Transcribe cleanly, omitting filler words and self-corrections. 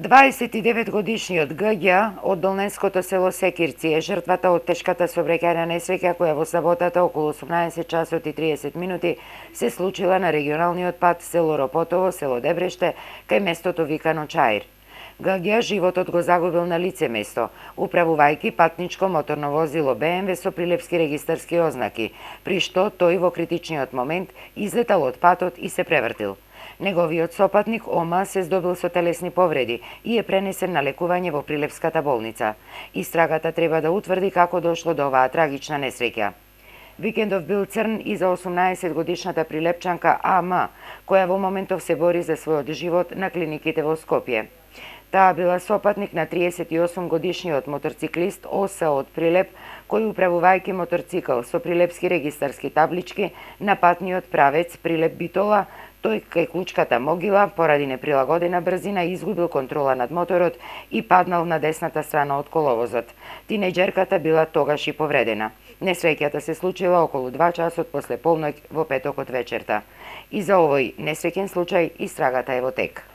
29-годишниот Гѓ од долненското село Секирци е жртвата од тешката сообраќајна несреќа која во саботата околу 18 часот и 30 минути се случила на регионалниот пат село Ропотово, село Дебреште, кај местото викано Чаир. Гѓ животот го загубил на лице место, управувајќи патничко моторно возило БМВ со прилепски регистарски ознаки, при што тој во критичниот момент излетал од патот и се превртил. Неговиот сопатник Ома се здобил со телесни повреди и е пренесен на лекување во Прилепската болница. Истрагата треба да утврди како дошло до оваа трагична несреќа. Викендов бил црн и за 18-годишната прилепчанка АМ, која во моментов се бори за својот живот на клиниките во Скопје. Таа била сопатник на 38-годишниот моторциклист Оса од Прилеп, кој управувајќи моторцикл со прилепски регистарски таблички на патниот правец Прилеп-Битола, тој кај Клучката могила, поради неприлагодена брзина, изгубил контрола над моторот и паднал на десната страна од коловозот. Тинејџерката била тогаш и повредена. Несреќата се случила околу 2 часот после полноќ во петокот вечерта. И за овој несреќен случај истрагата е во тек.